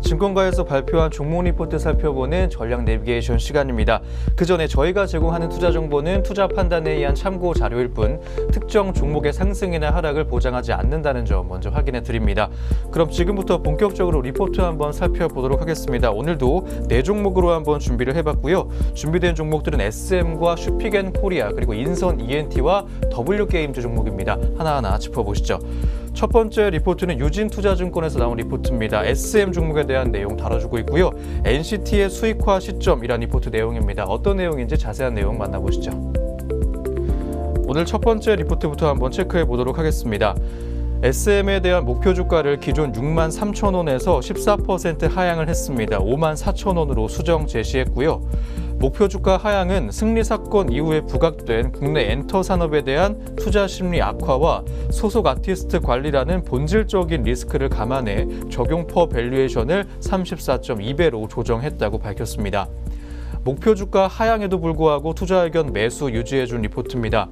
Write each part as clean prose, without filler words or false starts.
증권가에서 발표한 종목 리포트 살펴보는 전략 내비게이션 시간입니다. 그 전에 저희가 제공하는 투자 정보는 투자 판단에 의한 참고 자료일 뿐 특정 종목의 상승이나 하락을 보장하지 않는다는 점 먼저 확인해 드립니다. 그럼 지금부터 본격적으로 리포트 한번 살펴보도록 하겠습니다. 오늘도 4종목으로 한번 준비를 해봤고요. 준비된 종목들은 SM과 슈피겐코리아 그리고 인선 ENT와 W게임즈 종목입니다. 하나하나 짚어보시죠. 첫 번째 리포트는 유진투자증권에서 나온 리포트입니다. SM 종목에 대한 내용 다뤄주고 있고요. NCT의 수익화 시점이란 리포트 내용입니다. 어떤 내용인지 자세한 내용 만나보시죠. 오늘 첫 번째 리포트부터 한번 체크해 보도록 하겠습니다. SM에 대한 목표 주가를 기존 63,000원에서 14% 하향을 했습니다. 54,000원으로 수정 제시했고요. 목표 주가 하향은 승리 사건 이후에 부각된 국내 엔터 산업에 대한 투자 심리 악화와 소속 아티스트 관리라는 본질적인 리스크를 감안해 적용 퍼 밸류에이션을 34.2배로 조정했다고 밝혔습니다. 목표 주가 하향에도 불구하고 투자 의견 매수 유지해준 리포트입니다.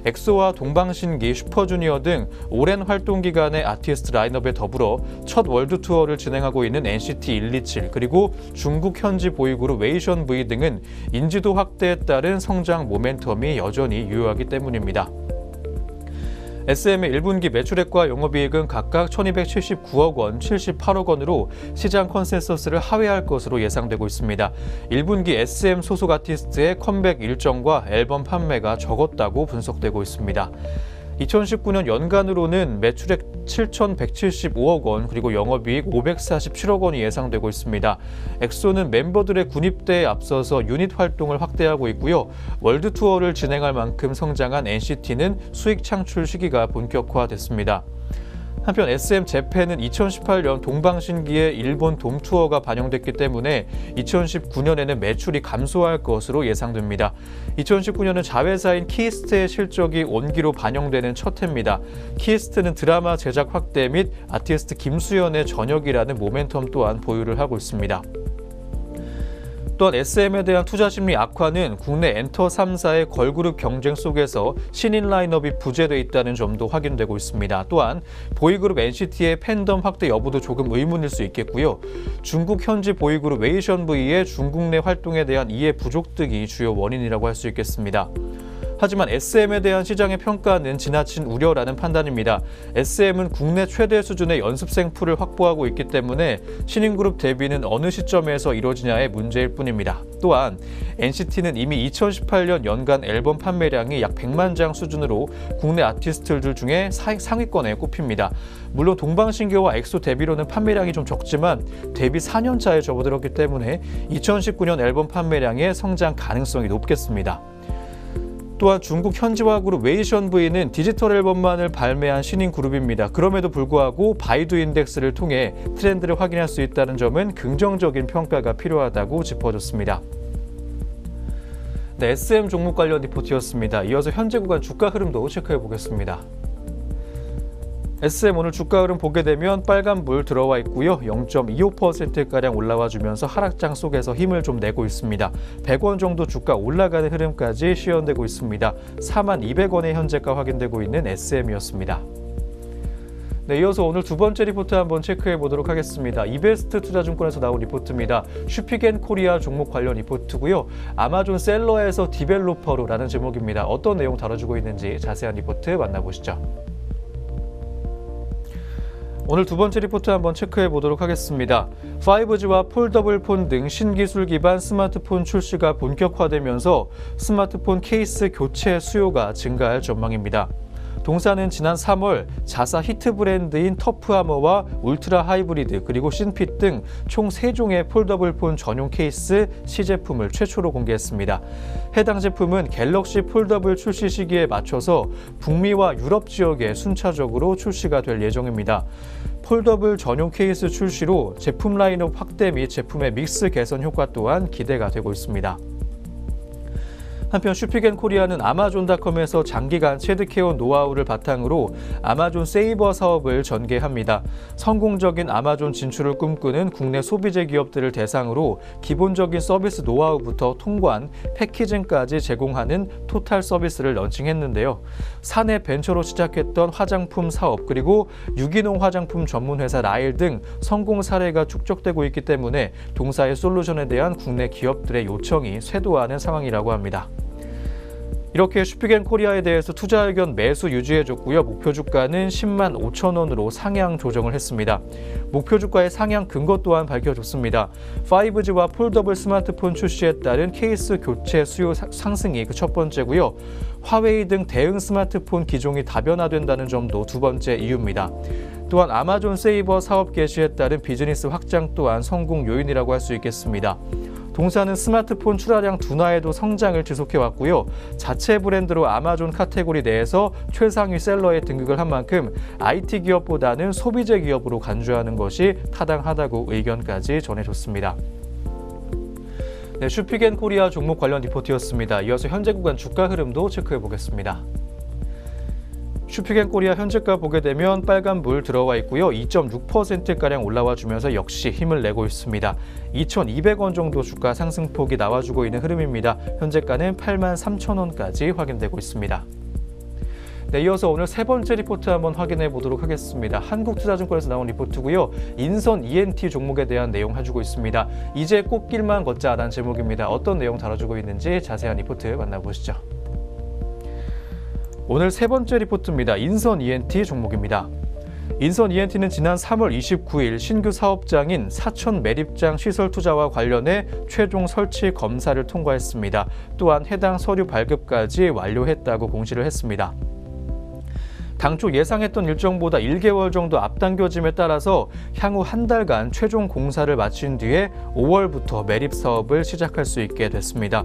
엑소와 동방신기, 슈퍼주니어 등 오랜 활동 기간의 아티스트 라인업에 더불어 첫 월드 투어를 진행하고 있는 NCT 127 그리고 중국 현지 보이그룹 웨이션 V 등은 인지도 확대에 따른 성장 모멘텀이 여전히 유효하기 때문입니다. SM의 1분기 매출액과 영업이익은 각각 1,279억 원, 78억 원으로 시장 컨센서스를 하회할 것으로 예상되고 있습니다. 1분기 SM 소속 아티스트의 컴백 일정과 앨범 판매가 적었다고 분석되고 있습니다. 2019년 연간으로는 매출액 7,175억 원 그리고 영업이익 547억 원이 예상되고 있습니다. 엑소는 멤버들의 군입대에 앞서서 유닛 활동을 확대하고 있고요. 월드 투어를 진행할 만큼 성장한 NCT는 수익 창출 시기가 본격화됐습니다. 한편 SM 재팬은 2018년 동방신기의 일본 돔 투어가 반영됐기 때문에 2019년에는 매출이 감소할 것으로 예상됩니다. 2019년은 자회사인 키스트의 실적이 온기로 반영되는 첫 해입니다. 키스트는 드라마 제작 확대 및 아티스트 김수현의 전역이라는 모멘텀 또한 보유를 하고 있습니다. 또한 SM에 대한 투자 심리 악화는 국내 엔터 3사의 걸그룹 경쟁 속에서 신인 라인업이 부재돼 있다는 점도 확인되고 있습니다. 또한 보이그룹 NCT의 팬덤 확대 여부도 조금 의문일 수 있겠고요. 중국 현지 보이그룹 웨이션 V의 중국 내 활동에 대한 이해 부족 등이 주요 원인이라고 할 수 있겠습니다. 하지만 SM에 대한 시장의 평가는 지나친 우려라는 판단입니다. SM은 국내 최대 수준의 연습생 풀을 확보하고 있기 때문에 신인그룹 데뷔는 어느 시점에서 이뤄지냐의 문제일 뿐입니다. 또한 NCT는 이미 2018년 연간 앨범 판매량이 약 100만 장 수준으로 국내 아티스트들 중에 상위권에 꼽힙니다. 물론 동방신기와 엑소 데뷔로는 판매량이 좀 적지만 데뷔 4년 차에 접어들었기 때문에 2019년 앨범 판매량의 성장 가능성이 높겠습니다. 또한 중국 현지화 그룹 웨이션 V는 디지털 앨범만을 발매한 신인 그룹입니다. 그럼에도 불구하고 바이두 인덱스를 통해 트렌드를 확인할 수 있다는 점은 긍정적인 평가가 필요하다고 짚어줬습니다. 네, SM 종목 관련 리포트였습니다. 이어서 현재 구간 주가 흐름도 체크해 보겠습니다. SM 오늘 주가 흐름 보게 되면 빨간불 들어와 있고요. 0.25%가량 올라와 주면서 하락장 속에서 힘을 좀 내고 있습니다. 100원 정도 주가 올라가는 흐름까지 시연되고 있습니다. 42,200원의 현재가 확인되고 있는 SM이었습니다. 네, 이어서 오늘 두 번째 리포트 한번 체크해 보도록 하겠습니다. 이베스트 투자증권에서 나온 리포트입니다. 슈피겐코리아 종목 관련 리포트고요. 아마존 셀러에서 디벨로퍼로라는 제목입니다. 어떤 내용 다뤄주고 있는지 자세한 리포트 만나보시죠. 오늘 두 번째 리포트 한번 체크해 보도록 하겠습니다. 5G와 폴더블 폰 등 신기술 기반 스마트폰 출시가 본격화되면서 스마트폰 케이스 교체 수요가 증가할 전망입니다. 동사는 지난 3월 자사 히트 브랜드인 터프아머와 울트라 하이브리드 그리고 신핏 등 총 3종의 폴더블 폰 전용 케이스 시제품을 최초로 공개했습니다. 해당 제품은 갤럭시 폴더블 출시 시기에 맞춰서 북미와 유럽 지역에 순차적으로 출시가 될 예정입니다. 폴더블 전용 케이스 출시로 제품 라인업 확대 및 제품의 믹스 개선 효과 또한 기대가 되고 있습니다. 한편 슈피겐코리아는 아마존닷컴에서 장기간 체득해온 노하우를 바탕으로 아마존 세이버 사업을 전개합니다. 성공적인 아마존 진출을 꿈꾸는 국내 소비재 기업들을 대상으로 기본적인 서비스 노하우부터 통관, 패키징까지 제공하는 토탈 서비스를 런칭했는데요. 사내 벤처로 시작했던 화장품 사업 그리고 유기농 화장품 전문 회사 라일 등 성공 사례가 축적되고 있기 때문에 동사의 솔루션에 대한 국내 기업들의 요청이 쇄도하는 상황이라고 합니다. 이렇게 슈피겐코리아에 대해서 투자 의견 매수 유지해줬고요. 목표 주가는 10만 5천 원으로 상향 조정을 했습니다. 목표 주가의 상향 근거 또한 밝혀줬습니다. 5G와 폴더블 스마트폰 출시에 따른 케이스 교체 수요 상승이 그 첫 번째고요. 화웨이 등 대응 스마트폰 기종이 다변화된다는 점도 두 번째 이유입니다. 또한 아마존 세이버 사업 개시에 따른 비즈니스 확장 또한 성공 요인이라고 할 수 있겠습니다. 동사는 스마트폰 출하량 둔화에도 성장을 지속해왔고요. 자체 브랜드로 아마존 카테고리 내에서 최상위 셀러에 등극을 한 만큼 IT 기업보다는 소비재 기업으로 간주하는 것이 타당하다고 의견까지 전해줬습니다. 네, 슈피겐코리아 종목 관련 리포트였습니다. 이어서 현재 구간 주가 흐름도 체크해 보겠습니다. 슈피겐코리아 현재가 보게 되면 빨간불 들어와 있고요. 2.6%가량 올라와 주면서 역시 힘을 내고 있습니다. 2,200원 정도 주가 상승폭이 나와주고 있는 흐름입니다. 현재가는 83,000원까지 확인되고 있습니다. 네, 이어서 오늘 세 번째 리포트 한번 확인해 보도록 하겠습니다. 한국투자증권에서 나온 리포트고요. 인선 ENT 종목에 대한 내용 해주고 있습니다. 이제 꽃길만 걷자라는 제목입니다. 어떤 내용 다뤄주고 있는지 자세한 리포트 만나보시죠. 오늘 세 번째 리포트입니다. 인선 ENT 종목입니다. 인선 ENT는 지난 3월 29일 신규 사업장인 사천 매립장 시설 투자와 관련해 최종 설치 검사를 통과했습니다. 또한 해당 서류 발급까지 완료했다고 공시를 했습니다. 당초 예상했던 일정보다 1개월 정도 앞당겨짐에 따라서 향후 한 달간 최종 공사를 마친 뒤에 5월부터 매립 사업을 시작할 수 있게 됐습니다.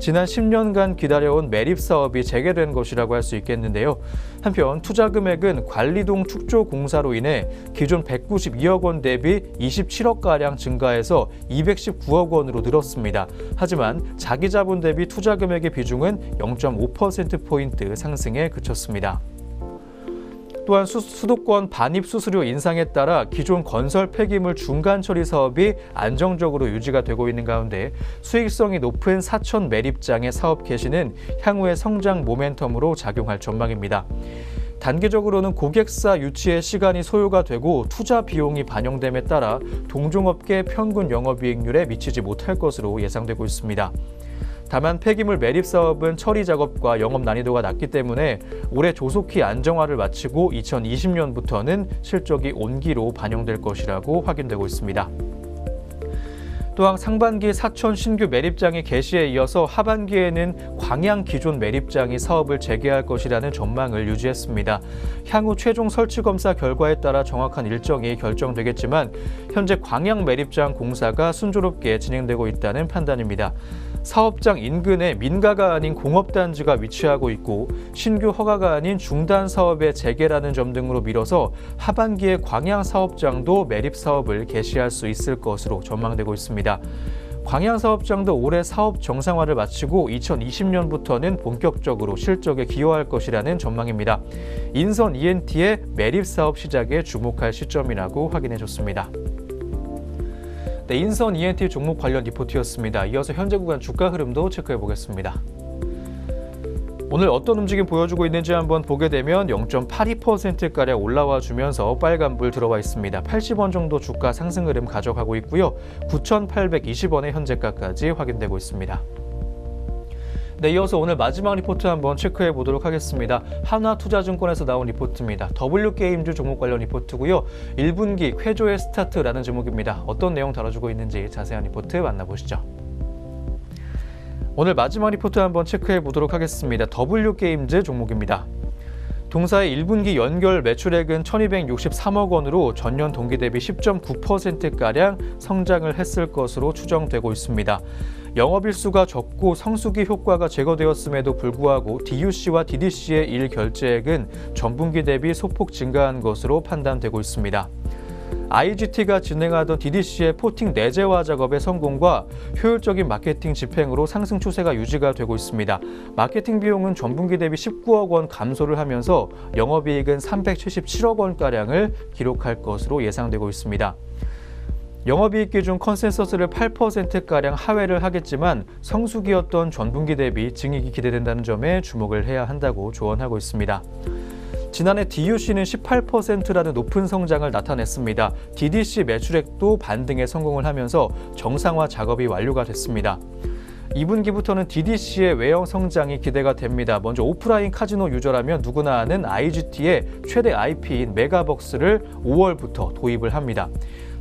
지난 10년간 기다려온 매립 사업이 재개된 것이라고 할 수 있겠는데요. 한편 투자 금액은 관리동 축조 공사로 인해 기존 192억 원 대비 27억가량 증가해서 219억 원으로 늘었습니다. 하지만 자기 자본 대비 투자 금액의 비중은 0.5%포인트 상승에 그쳤습니다. 또한 수도권 반입 수수료 인상에 따라 기존 건설 폐기물 중간 처리 사업이 안정적으로 유지가 되고 있는 가운데 수익성이 높은 사천 매립장의 사업 개시는 향후의 성장 모멘텀으로 작용할 전망입니다. 단기적으로는 고객사 유치에 시간이 소요가 되고 투자 비용이 반영됨에 따라 동종업계 평균 영업이익률에 미치지 못할 것으로 예상되고 있습니다. 다만 폐기물 매립 사업은 처리 작업과 영업 난이도가 낮기 때문에 올해 조속히 안정화를 마치고 2020년부터는 실적이 온기로 반영될 것이라고 확인되고 있습니다. 또한 상반기 사천 신규 매립장의 개시에 이어서 하반기에는 광양 기존 매립장이 사업을 재개할 것이라는 전망을 유지했습니다. 향후 최종 설치 검사 결과에 따라 정확한 일정이 결정되겠지만 현재 광양 매립장 공사가 순조롭게 진행되고 있다는 판단입니다. 사업장 인근에 민가가 아닌 공업단지가 위치하고 있고 신규 허가가 아닌 중단 사업의 재개라는 점 등으로 미뤄서 하반기에 광양 사업장도 매립 사업을 개시할 수 있을 것으로 전망되고 있습니다. 광양 사업장도 올해 사업 정상화를 마치고 2020년부터는 본격적으로 실적에 기여할 것이라는 전망입니다. 인선 ENT의 매립 사업 시작에 주목할 시점이라고 확인해줬습니다. 네, 인선 ENT 종목 관련 리포트였습니다. 이어서 현재 구간 주가 흐름도 체크해 보겠습니다. 오늘 어떤 움직임 보여주고 있는지 한번 보게 되면 0.82%가량 올라와 주면서 빨간불 들어와 있습니다. 80원 정도 주가 상승 흐름 가져가고 있고요. 9,820원의 현재가까지 확인되고 있습니다. 네, 이어서 오늘 마지막 리포트 한번 체크해 보도록 하겠습니다. 하나투자증권에서 나온 리포트입니다. W게임즈 종목 관련 리포트고요. 1분기 쾌조의 스타트라는 제목입니다. 어떤 내용 다뤄주고 있는지 자세한 리포트 만나보시죠. 오늘 마지막 리포트 한번 체크해 보도록 하겠습니다. W게임즈 종목입니다. 동사의 1분기 연결 매출액은 1,263억 원으로 전년 동기 대비 10.9%가량 성장을 했을 것으로 추정되고 있습니다. 영업일수가 적고 성수기 효과가 제거되었음에도 불구하고 DUC와 DDC의 일 결제액은 전분기 대비 소폭 증가한 것으로 판단되고 있습니다. IGT가 진행하던 DDC의 포팅 내재화 작업의 성공과 효율적인 마케팅 집행으로 상승 추세가 유지가 되고 있습니다. 마케팅 비용은 전분기 대비 19억 원 감소를 하면서 영업이익은 377억 원가량을 기록할 것으로 예상되고 있습니다. 영업이익 기준 컨센서스를 8%가량 하회를 하겠지만 성수기였던 전분기 대비 증익이 기대된다는 점에 주목을 해야 한다고 조언하고 있습니다. 지난해 DUC는 18%라는 높은 성장을 나타냈습니다. DDC 매출액도 반등에 성공을 하면서 정상화 작업이 완료가 됐습니다. 2분기부터는 DDC의 외형 성장이 기대가 됩니다. 먼저 오프라인 카지노 유저라면 누구나 아는 IGT의 최대 IP인 메가벅스를 5월부터 도입을 합니다.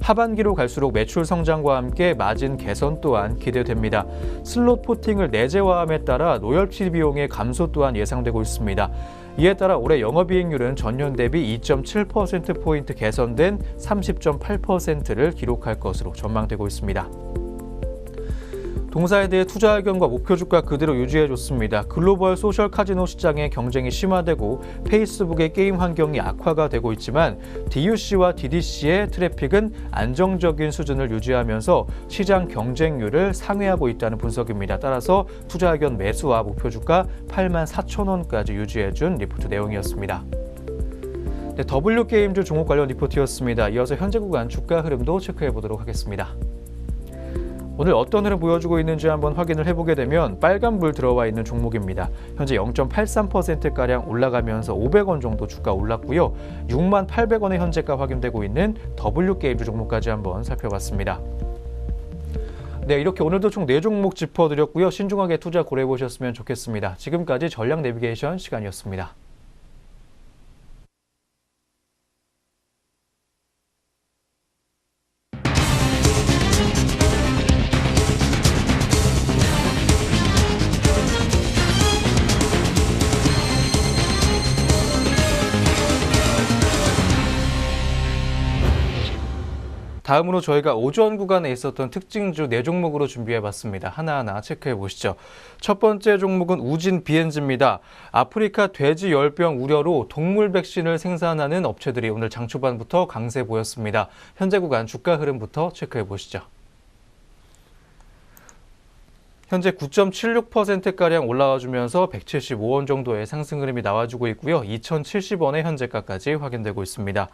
하반기로 갈수록 매출 성장과 함께 마진 개선 또한 기대됩니다. 슬롯 포팅을 내재화함에 따라 로열티 비용의 감소 또한 예상되고 있습니다. 이에 따라 올해 영업이익률은 전년 대비 2.7%포인트 개선된 30.8%를 기록할 것으로 전망되고 있습니다. 동사에 대해 투자 의견과 목표 주가 그대로 유지해줬습니다. 글로벌 소셜 카지노 시장의 경쟁이 심화되고 페이스북의 게임 환경이 악화가 되고 있지만 DUC와 DDC의 트래픽은 안정적인 수준을 유지하면서 시장 경쟁률을 상회하고 있다는 분석입니다. 따라서 투자 의견 매수와 목표 주가 84,000원까지 유지해준 리포트 내용이었습니다. 네, W게임즈 종목 관련 리포트였습니다. 이어서 현재 구간 주가 흐름도 체크해보도록 하겠습니다. 오늘 어떤 흐름 보여주고 있는지 한번 확인을 해보게 되면 빨간불 들어와 있는 종목입니다. 현재 0.83%가량 올라가면서 500원 정도 주가 올랐고요. 68,000원의 현재가 확인되고 있는 W게임즈 종목까지 한번 살펴봤습니다. 네, 이렇게 오늘도 총 4종목 짚어드렸고요. 신중하게 투자 고려해보셨으면 좋겠습니다. 지금까지 전략 내비게이션 시간이었습니다. 다음으로 저희가 오전 구간에 있었던 특징주 4종목으로 준비해봤습니다. 하나하나 체크해보시죠. 첫 번째 종목은 우진 비엔즈입니다. 아프리카 돼지 열병 우려로 동물 백신을 생산하는 업체들이 오늘 장 초반부터 강세 보였습니다. 현재 구간 주가 흐름부터 체크해보시죠. 현재 9.76%가량 올라와주면서 175원 정도의 상승 흐름이 나와주고 있고요. 2,070원의 현재가까지 확인되고 있습니다.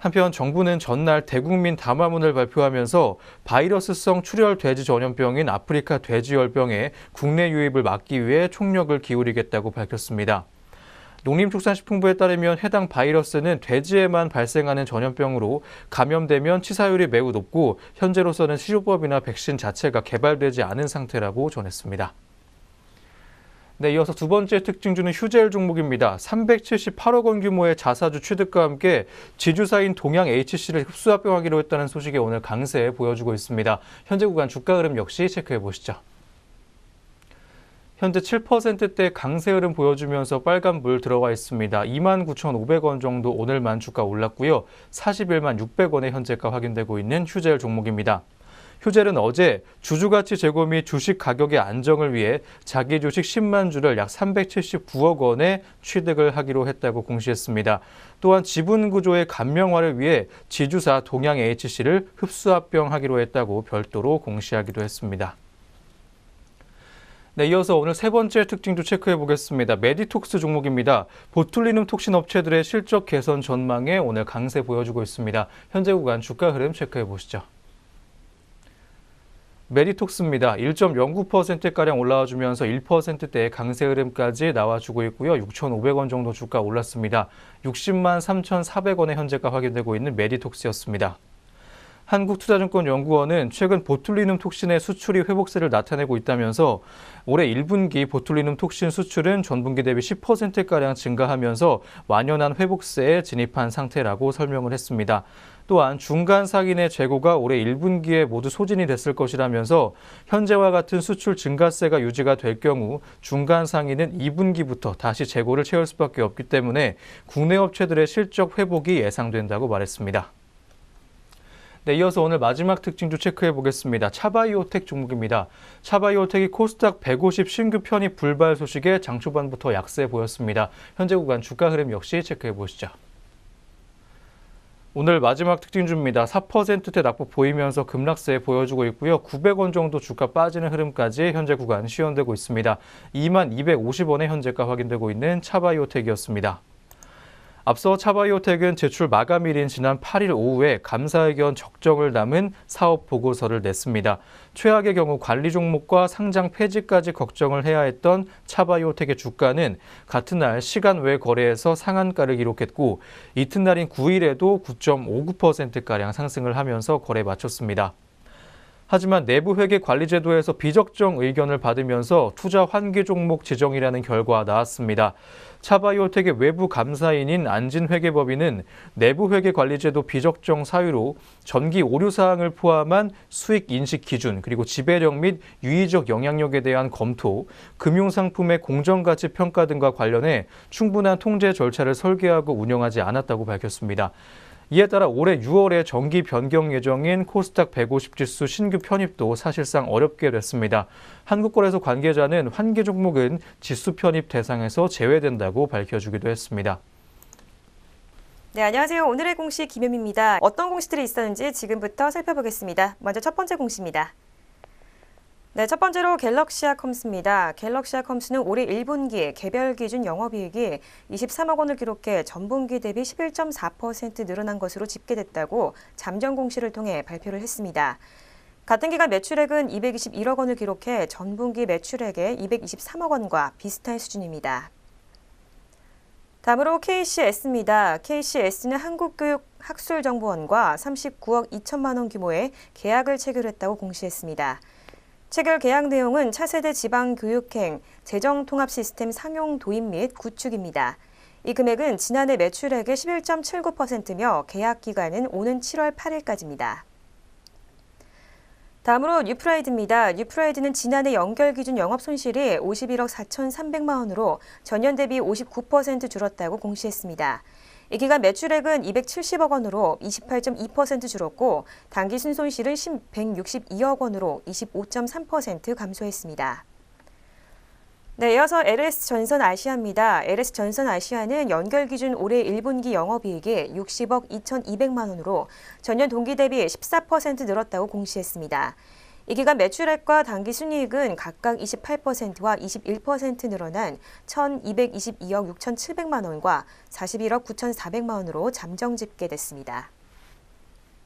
한편 정부는 전날 대국민 담화문을 발표하면서 바이러스성 출혈 돼지 전염병인 아프리카 돼지열병의 국내 유입을 막기 위해 총력을 기울이겠다고 밝혔습니다. 농림축산식품부에 따르면 해당 바이러스는 돼지에만 발생하는 전염병으로 감염되면 치사율이 매우 높고 현재로서는 치료법이나 백신 자체가 개발되지 않은 상태라고 전했습니다. 네, 이어서 두 번째 특징주는 휴젤 종목입니다. 378억 원 규모의 자사주 취득과 함께 지주사인 동양 HC를 흡수합병하기로 했다는 소식이 오늘 강세 보여주고 있습니다. 현재 구간 주가 흐름 역시 체크해 보시죠. 현재 7%대 강세 흐름 보여주면서 빨간불 들어와 있습니다. 29,500원 정도 오늘만 주가 올랐고요. 41만 600원의 현재가 확인되고 있는 휴젤 종목입니다. 휴젤은 어제 주주가치 제고 및 주식 가격의 안정을 위해 자기 주식 10만 주를 약 379억 원에 취득을 하기로 했다고 공시했습니다. 또한 지분 구조의 간명화를 위해 지주사 동양 HC를 흡수합병하기로 했다고 별도로 공시하기도 했습니다. 네, 이어서 오늘 세 번째 특징도 체크해 보겠습니다. 메디톡스 종목입니다. 보툴리눔 톡신 업체들의 실적 개선 전망에 오늘 강세 보여주고 있습니다. 현재 구간 주가 흐름 체크해 보시죠. 메디톡스입니다. 1.09%가량 올라와주면서 1%대의 강세 흐름까지 나와주고 있고요. 6,500원 정도 주가 올랐습니다. 60만 3,400원의 현재가 확인되고 있는 메디톡스였습니다. 한국투자증권연구원은 최근 보툴리눔 톡신의 수출이 회복세를 나타내고 있다면서 올해 1분기 보툴리눔 톡신 수출은 전분기 대비 10%가량 증가하면서 완연한 회복세에 진입한 상태라고 설명을 했습니다. 또한 중간 상인의 재고가 올해 1분기에 모두 소진이 됐을 것이라면서 현재와 같은 수출 증가세가 유지가 될 경우 중간 상인은 2분기부터 다시 재고를 채울 수밖에 없기 때문에 국내 업체들의 실적 회복이 예상된다고 말했습니다. 네, 이어서 오늘 마지막 특징주 체크해 보겠습니다. 차바이오텍 종목입니다. 차바이오텍이 코스닥 150 신규 편입 불발 소식에 장 초반부터 약세 보였습니다. 현재 구간 주가 흐름 역시 체크해 보시죠. 오늘 마지막 특징주입니다. 4%대 낙폭 보이면서 급락세 보여주고 있고요. 900원 정도 주가 빠지는 흐름까지 현재 구간 시현되고 있습니다. 2250원의 현재가 확인되고 있는 차바이오텍이었습니다. 앞서 차바이오텍은 제출 마감일인 지난 8일 오후에 감사의견 적정을 담은 사업 보고서를 냈습니다. 최악의 경우 관리 종목과 상장 폐지까지 걱정을 해야 했던 차바이오텍의 주가는 같은 날 시간 외 거래에서 상한가를 기록했고 이튿날인 9일에도 9.59%가량 상승을 하면서 거래 마쳤습니다. 하지만 내부 회계 관리 제도에서 비적정 의견을 받으면서 투자 환기 종목 지정이라는 결과가 나왔습니다. 차바이오텍의 외부 감사인인 안진 회계법인은 내부 회계 관리 제도 비적정 사유로 전기 오류 사항을 포함한 수익 인식 기준 그리고 지배력 및 유의적 영향력에 대한 검토, 금융상품의 공정가치 평가 등과 관련해 충분한 통제 절차를 설계하고 운영하지 않았다고 밝혔습니다. 이에 따라 올해 6월에 정기 변경 예정인 코스닥 150 지수 신규 편입도 사실상 어렵게 됐습니다. 한국거래소 관계자는 환기 종목은 지수 편입 대상에서 제외된다고 밝혀주기도 했습니다. 네, 안녕하세요. 오늘의 공시 김현미입니다. 어떤 공시들이 있었는지 지금부터 살펴보겠습니다. 먼저 첫 번째 공시입니다. 네, 첫 번째로 갤럭시아컴스입니다. 갤럭시아컴스는 올해 1분기 개별 기준 영업이익이 23억 원을 기록해 전분기 대비 11.4% 늘어난 것으로 집계됐다고 잠정 공시를 통해 발표를 했습니다. 같은 기간 매출액은 221억 원을 기록해 전분기 매출액의 223억 원과 비슷한 수준입니다. 다음으로 KCS입니다. KCS는 한국교육학술정보원과 39억 2천만 원 규모의 계약을 체결했다고 공시했습니다. 체결 계약 내용은 차세대 지방교육행 재정통합시스템 상용 도입 및 구축입니다. 이 금액은 지난해 매출액의 11.79%며 계약 기간은 오는 7월 8일까지입니다. 다음으로 뉴프라이드입니다. 뉴프라이드는 지난해 연결 기준 영업 손실이 51억 4,300만 원으로 전년 대비 59% 줄었다고 공시했습니다. 이 기간 매출액은 270억 원으로 28.2% 줄었고 당기 순손실은 162억 원으로 25.3% 감소했습니다. 네, 이어서 LS전선아시아입니다. LS전선아시아는 연결 기준 올해 1분기 영업이익이 60억 2,200만 원으로 전년 동기 대비 14% 늘었다고 공시했습니다. 이 기간 매출액과 당기 순이익은 각각 28%와 21% 늘어난 1,222억 6,700만 원과 41억 9,400만 원으로 잠정 집계됐습니다.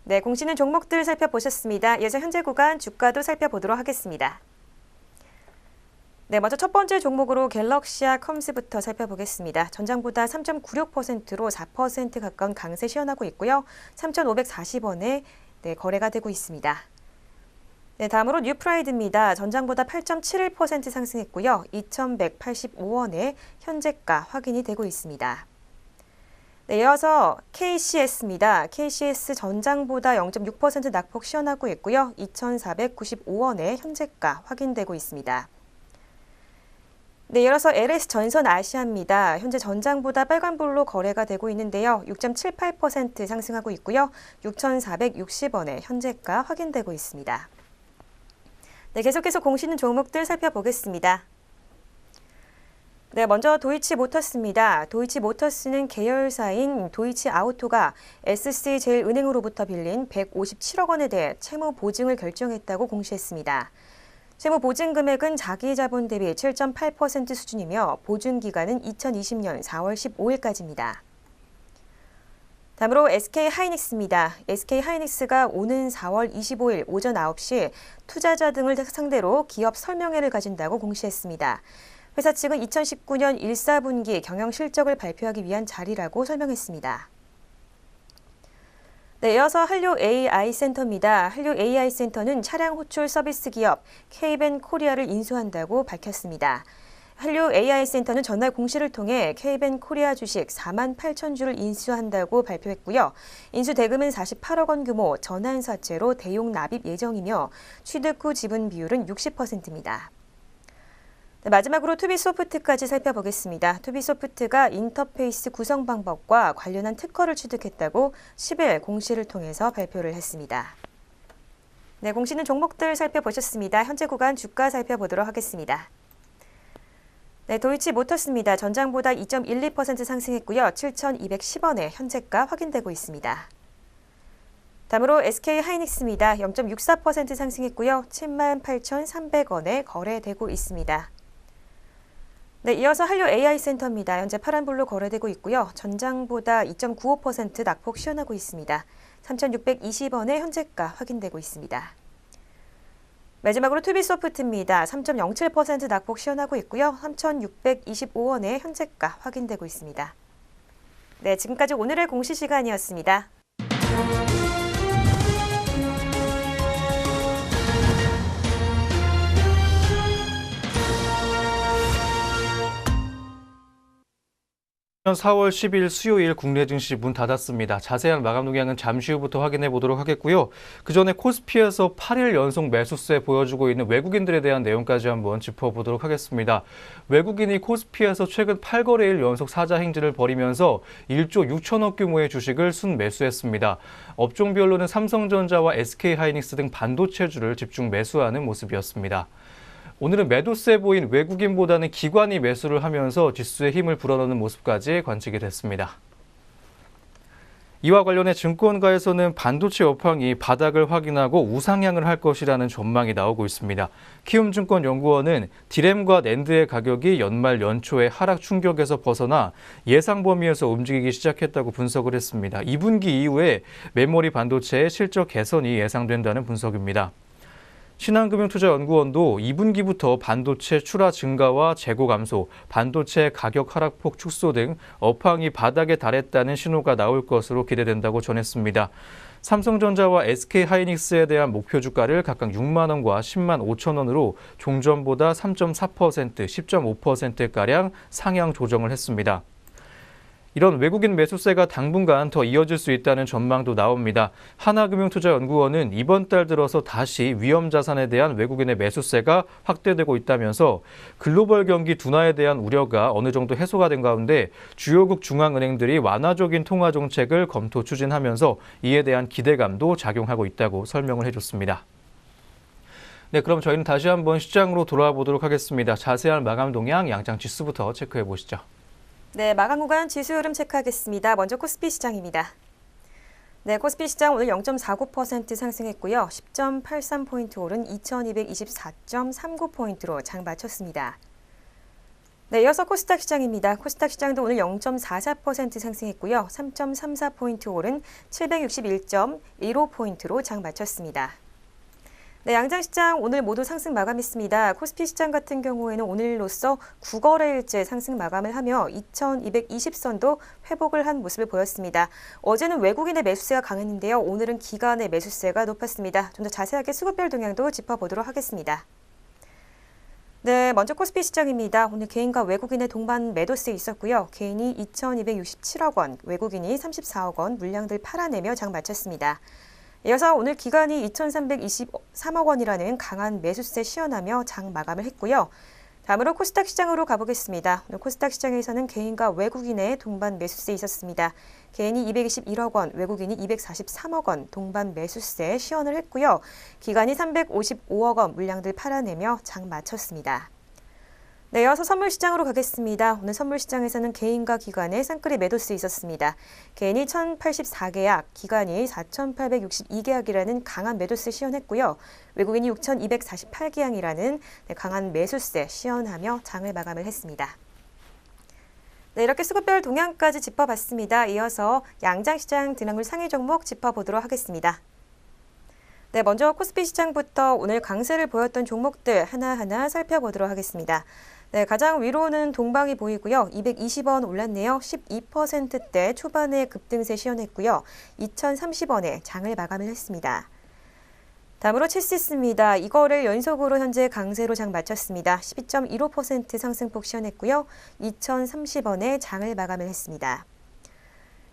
네, 공시는 종목들 살펴보셨습니다. 이어서 현재 구간 주가도 살펴보도록 하겠습니다. 네, 먼저 첫 번째 종목으로 갤럭시아컴스부터 살펴보겠습니다. 전장보다 3.96%로 4% 가까운 강세 시현하고 있고요. 3,540원에 거래가 되고 있습니다. 네, 다음으로 뉴프라이드입니다. 전장보다 8.71% 상승했고요. 2,185원에 현재가 확인이 되고 있습니다. 네, 이어서 KCS입니다. KCS 전장보다 0.6% 낙폭 시현하고 있고요. 2,495원에 현재가 확인되고 있습니다. 네, 이어서 LS전선아시아입니다. 현재 전장보다 빨간불로 거래가 되고 있는데요. 6.78% 상승하고 있고요. 6,460원에 현재가 확인되고 있습니다. 네, 계속해서 공시는 종목들 살펴보겠습니다. 네, 먼저 도이치모터스입니다. 도이치모터스는 계열사인 도이치아우토가 SC제일은행으로부터 빌린 157억 원에 대해 채무 보증을 결정했다고 공시했습니다. 채무 보증 금액은 자기 자본 대비 7.8% 수준이며 보증 기간은 2020년 4월 15일까지입니다. 다음으로 SK하이닉스입니다. SK하이닉스가 오는 4월 25일 오전 9시 투자자 등을 상대로 기업 설명회를 가진다고 공시했습니다. 회사 측은 2019년 1사분기 경영 실적을 발표하기 위한 자리라고 설명했습니다. 네, 이어서 한류 AI센터입니다. 한류 AI센터는 차량 호출 서비스 기업 K벤 코리아를 인수한다고 밝혔습니다. 한류 AI센터는 전날 공시를 통해 K벤 코리아 주식 4만 8천 주를 인수한다고 발표했고요. 인수 대금은 48억 원 규모 전환사채로 대용 납입 예정이며 취득 후 지분 비율은 60%입니다. 네, 마지막으로 투비소프트까지 살펴보겠습니다. 투비소프트가 인터페이스 구성 방법과 관련한 특허를 취득했다고 10일 공시를 통해서 발표를 했습니다. 네, 공시는 종목들 살펴보셨습니다. 현재 구간 주가 살펴보도록 하겠습니다. 네, 도이치모터스입니다. 전장보다 2.12% 상승했고요. 7,210원에 현재가 확인되고 있습니다. 다음으로 SK 하이닉스입니다. 0.64% 상승했고요. 78,300원에 거래되고 있습니다. 네, 이어서 한류 AI센터입니다. 현재 파란불로 거래되고 있고요. 전장보다 2.95% 낙폭 시현하고 있습니다. 3,620원에 현재가 확인되고 있습니다. 마지막으로 투비소프트입니다. 3.07% 낙폭 시현하고 있고요. 3,625원에 현재가 확인되고 있습니다. 네, 지금까지 오늘의 공시시간이었습니다. 년 4월 10일 수요일 국내 증시 문 닫았습니다. 자세한 마감 동향은 잠시 후부터 확인해 보도록 하겠고요. 그 전에 코스피에서 8일 연속 매수세 보여주고 있는 외국인들에 대한 내용까지 한번 짚어보도록 하겠습니다. 외국인이 코스피에서 최근 8거래일 연속 사자 행진을 벌이면서 1조 6천억 규모의 주식을 순매수했습니다. 업종별로는 삼성전자와 SK하이닉스 등 반도체주를 집중 매수하는 모습이었습니다. 오늘은 매도세 보인 외국인보다는 기관이 매수를 하면서 지수에 힘을 불어넣는 모습까지 관측이 됐습니다. 이와 관련해 증권가에서는 반도체 업황이 바닥을 확인하고 우상향을 할 것이라는 전망이 나오고 있습니다. 키움증권연구원은 디램과 낸드의 가격이 연말 연초에 하락 충격에서 벗어나 예상 범위에서 움직이기 시작했다고 분석을 했습니다. 2분기 이후에 메모리 반도체의 실적 개선이 예상된다는 분석입니다. 신한금융투자연구원도 2분기부터 반도체 출하 증가와 재고 감소, 반도체 가격 하락폭 축소 등 업황이 바닥에 달했다는 신호가 나올 것으로 기대된다고 전했습니다. 삼성전자와 SK하이닉스에 대한 목표 주가를 각각 6만 원과 10만 5천 원으로 종전보다 3.4%, 10.5%가량 상향 조정을 했습니다. 이런 외국인 매수세가 당분간 더 이어질 수 있다는 전망도 나옵니다. 하나금융투자연구원은 이번 달 들어서 다시 위험 자산에 대한 외국인의 매수세가 확대되고 있다면서 글로벌 경기 둔화에 대한 우려가 어느 정도 해소가 된 가운데 주요국 중앙은행들이 완화적인 통화 정책을 검토 추진하면서 이에 대한 기대감도 작용하고 있다고 설명을 해줬습니다. 네, 그럼 저희는 다시 한번 시장으로 돌아와 보도록 하겠습니다. 자세한 마감 동향 양장 지수부터 체크해 보시죠. 네, 마감 구간 지수 흐름 체크하겠습니다. 먼저 코스피 시장입니다. 네, 코스피 시장 오늘 0.49% 상승했고요. 10.83포인트 오른 2224.39포인트로 장 마쳤습니다. 네, 이어서 코스닥 시장입니다. 코스닥 시장도 오늘 0.44% 상승했고요. 3.34포인트 오른 761.15포인트로 장 마쳤습습니다. 네, 양장시장 오늘 모두 상승 마감했습니다. 코스피 시장 같은 경우에는 오늘로써 9거래일째 상승 마감을 하며 2220선도 회복을 한 모습을 보였습니다. 어제는 외국인의 매수세가 강했는데요. 오늘은 기관의 매수세가 높았습니다. 좀 더 자세하게 수급별 동향도 짚어보도록 하겠습니다. 네, 먼저 코스피 시장입니다. 오늘 개인과 외국인의 동반 매도세 있었고요. 개인이 2267억 원, 외국인이 34억 원 물량들 팔아내며 장 마쳤습니다. 이어서 오늘 기관이 2,323억 원이라는 강한 매수세 시현하며 장 마감을 했고요. 다음으로 코스닥 시장으로 가보겠습니다. 오늘 코스닥 시장에서는 개인과 외국인의 동반 매수세 있었습니다. 개인이 221억 원, 외국인이 243억 원 동반 매수세 시현을 했고요. 기관이 355억 원 물량들 팔아내며 장 마쳤습니다. 네, 이어서 선물 시장으로 가겠습니다. 오늘 선물 시장에서는 개인과 기관의 쌍끌이 매도세 있었습니다. 개인이 1,084계약, 기관이 4,862계약이라는 강한 매도세 시현했고요. 외국인이 6,248계약이라는 강한 매수세 시현하며 장을 마감을 했습니다. 네, 이렇게 수급별 동향까지 짚어봤습니다. 이어서 양장시장 드나물 상위 종목 짚어보도록 하겠습니다. 네, 먼저 코스피 시장부터 오늘 강세를 보였던 종목들 하나하나 살펴보도록 하겠습니다. 네, 가장 위로는 동방이 보이고요. 220원 올랐네요. 12%대 초반에 급등세 시현했고요. 2,030원에 장을 마감을 했습니다. 다음으로 칠시스입니다. 이거를 연속으로 현재 강세로 장 마쳤습니다. 12.15% 상승폭 시현했고요. 2,030원에 장을 마감을 했습니다.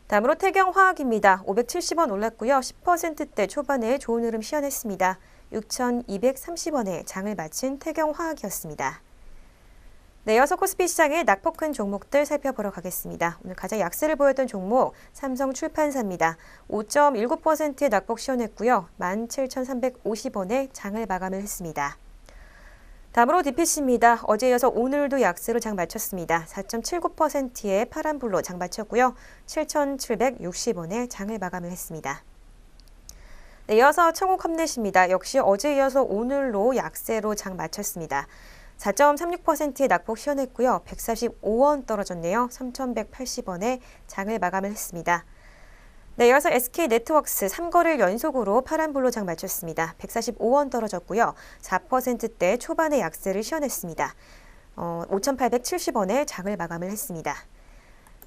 다음으로 태경화학입니다. 570원 올랐고요. 10%대 초반에 좋은 흐름 시현했습니다. 6,230원에 장을 마친 태경화학이었습니다. 네, 이어서 코스피 시장의 낙폭 큰 종목들 살펴보러 가겠습니다. 오늘 가장 약세를 보였던 종목 삼성출판사입니다. 5.19%의 낙폭 시현했고요. 17,350원에 장을 마감을 했습니다. 다음으로 DPC입니다. 어제 이어서 오늘도 약세로 장 마쳤습니다. 4.79%의 파란불로 장 마쳤고요. 7,760원에 장을 마감을 했습니다. 네, 이어서 청호컴넷입니다. 역시 어제 이어서 오늘로 약세로 장 마쳤습니다. 4.36%의 낙폭 시현했고요. 145원 떨어졌네요. 3,180원에 장을 마감을 했습니다. 네, 이어서 SK네트워크스 3거래일 연속으로 파란불로 장 마쳤습니다. 145원 떨어졌고요. 4%대 초반의 약세를 시현했습니다. 5,870원에 장을 마감을 했습니다.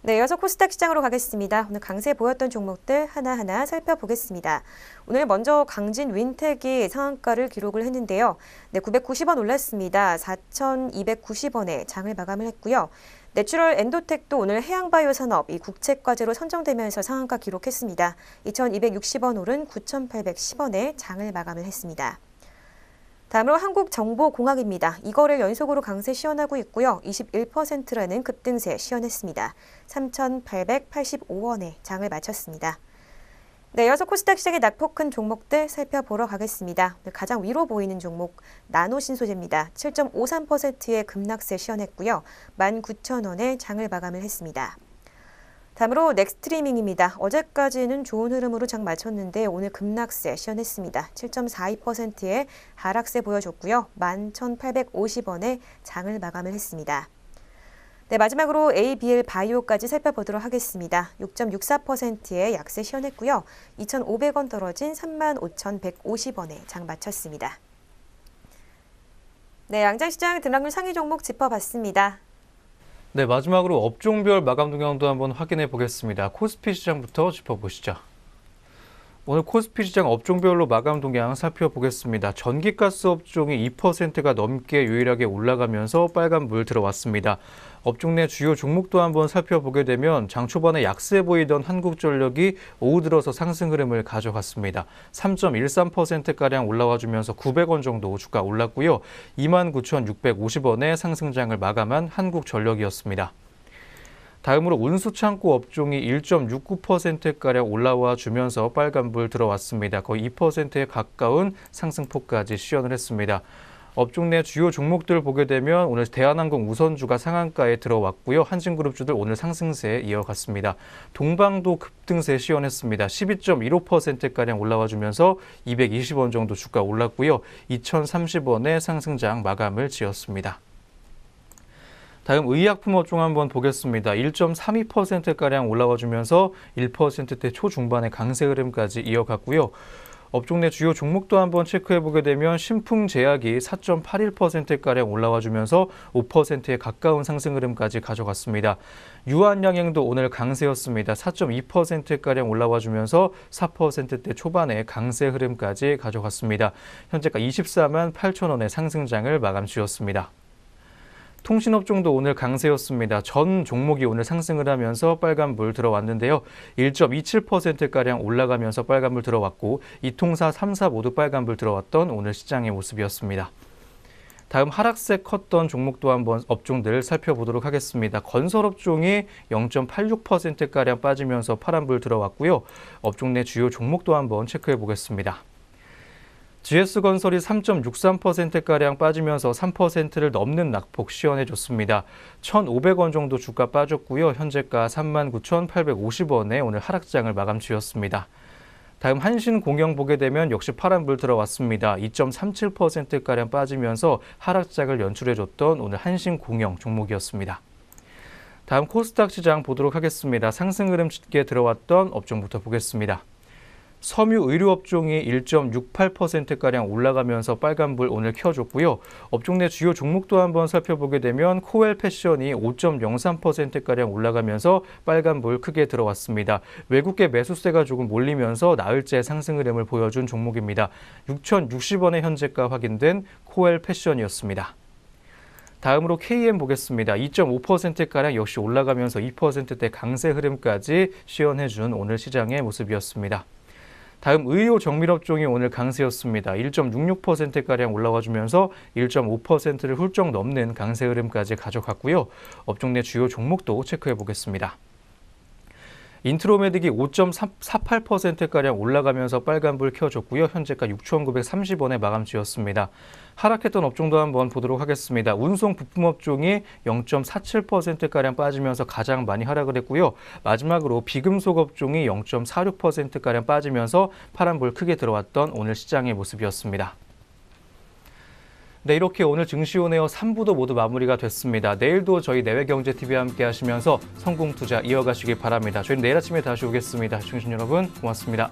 네, 이어서 코스닥 시장으로 가겠습니다. 오늘 강세 보였던 종목들 하나하나 살펴보겠습니다. 오늘 먼저 강진 윈텍이 상한가를 기록을 했는데요. 네, 990원 올랐습니다. 4,290원에 장을 마감을 했고요. 내추럴 엔도텍도 오늘 해양바이오 산업 이 국책과제로 선정되면서 상한가 기록했습니다. 2,260원 오른 9,810원에 장을 마감을 했습니다. 다음으로 한국정보공학입니다. 2거래일 연속으로 강세 시현하고 있고요. 21%라는 급등세 시현했습니다. 3,885원에 장을 마쳤습니다. 네, 이어서 코스닥 시장의 낙폭 큰 종목들 살펴보러 가겠습니다. 가장 위로 보이는 종목 나노신소재입니다. 7.53%의 급락세 시현했고요. 19,000원에 장을 마감을 했습니다. 다음으로 넥스트리밍입니다. 어제까지는 좋은 흐름으로 장 마쳤는데 오늘 급락세 시현했습니다. 7.42%의 하락세 보여줬고요. 11,850원에 장을 마감을 했습니다. 네, 마지막으로 ABL 바이오까지 살펴보도록 하겠습니다. 6.64%의 약세 시현했고요. 2,500원 떨어진 35,150원에 장 마쳤습니다. 네, 양장시장 등락률 상위 종목 짚어봤습니다. 네, 마지막으로 업종별 마감 동향도 한번 확인해 보겠습니다. 코스피 시장부터 짚어보시죠. 오늘 코스피 시장 업종별로 마감 동향 살펴보겠습니다. 전기가스 업종이 2%가 넘게 유일하게 올라가면서 빨간불 들어왔습니다. 업종 내 주요 종목도 한번 살펴보게 되면 장 초반에 약세 보이던 한국전력이 오후 들어서 상승 흐름을 가져갔습니다. 3.13%가량 올라와주면서 900원 정도 주가 올랐고요. 29,650원의 상승장을 마감한 한국전력이었습니다. 다음으로 운수창고 업종이 1.69%가량 올라와 주면서 빨간불 들어왔습니다. 거의 2%에 가까운 상승폭까지 시현을 했습니다. 업종 내 주요 종목들 보게 되면 오늘 대한항공 우선주가 상한가에 들어왔고요. 한진그룹주들 오늘 상승세 이어갔습니다. 동방도 급등세 시현했습니다. 12.15%가량 올라와 주면서 220원 정도 주가 올랐고요. 2,030원의 상승장 마감을 지었습니다. 다음 의약품 업종 한번 보겠습니다. 1.32%가량 올라와 주면서 1%대 초중반의 강세 흐름까지 이어갔고요. 업종 내 주요 종목도 한번 체크해 보게 되면 신풍제약이 4.81%가량 올라와 주면서 5%에 가까운 상승 흐름까지 가져갔습니다. 유한양행도 오늘 강세였습니다. 4.2%가량 올라와 주면서 4%대 초반의 강세 흐름까지 가져갔습니다. 현재가 24만 8천원의 상승장을 마감 지었습니다. 통신업종도 오늘 강세였습니다. 전 종목이 오늘 상승을 하면서 빨간불 들어왔는데요. 1.27%가량 올라가면서 빨간불 들어왔고 이통사 3사 모두 빨간불 들어왔던 오늘 시장의 모습이었습니다. 다음 하락세 컸던 종목도 한번 업종들 살펴보도록 하겠습니다. 건설업종이 0.86%가량 빠지면서 파란불 들어왔고요. 업종 내 주요 종목도 한번 체크해 보겠습니다. GS건설이 3.63%가량 빠지면서 3%를 넘는 낙폭 시현해줬습니다. 1,500원 정도 주가 빠졌고요. 현재가 39,850원에 오늘 하락장을 마감 지었습니다. 다음 한신공영 보게 되면 역시 파란불 들어왔습니다. 2.37%가량 빠지면서 하락장을 연출해줬던 오늘 한신공영 종목이었습니다. 다음 코스닥 시장 보도록 하겠습니다. 상승 흐름 짙게 들어왔던 업종부터 보겠습니다. 섬유 의료업종이 1.68%가량 올라가면서 빨간불 오늘 켜줬고요. 업종 내 주요 종목도 한번 살펴보게 되면 코엘 패션이 5.03%가량 올라가면서 빨간불 크게 들어왔습니다. 외국계 매수세가 조금 몰리면서 나흘째 상승 흐름을 보여준 종목입니다. 6,060원의 현재가 확인된 코엘 패션이었습니다. 다음으로 KM 보겠습니다. 2.5%가량 역시 올라가면서 2%대 강세 흐름까지 시현해준 오늘 시장의 모습이었습니다. 다음 의료 정밀업종이 오늘 강세였습니다. 1.66%가량 올라와 주면서 1.5%를 훌쩍 넘는 강세 흐름까지 가져갔고요. 업종 내 주요 종목도 체크해 보겠습니다. 인트로메딕이 5.48%가량 올라가면서 빨간불 켜줬고요. 현재가 6,930원에 마감 지었습니다. 하락했던 업종도 한번 보도록 하겠습니다. 운송 부품 업종이 0.47%가량 빠지면서 가장 많이 하락을 했고요. 마지막으로 비금속 업종이 0.46%가량 빠지면서 파란불 크게 들어왔던 오늘 시장의 모습이었습니다. 네, 이렇게 오늘 증시온에어 3부도 모두 마무리가 됐습니다. 내일도 저희 내외경제TV와 함께 하시면서 성공투자 이어가시길 바랍니다. 저희는 내일 아침에 다시 오겠습니다. 시청해주신 여러분 고맙습니다.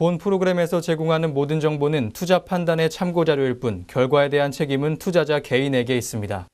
본 프로그램에서 제공하는 모든 정보는 투자 판단의 참고 자료일 뿐 결과에 대한 책임은 투자자 개인에게 있습니다.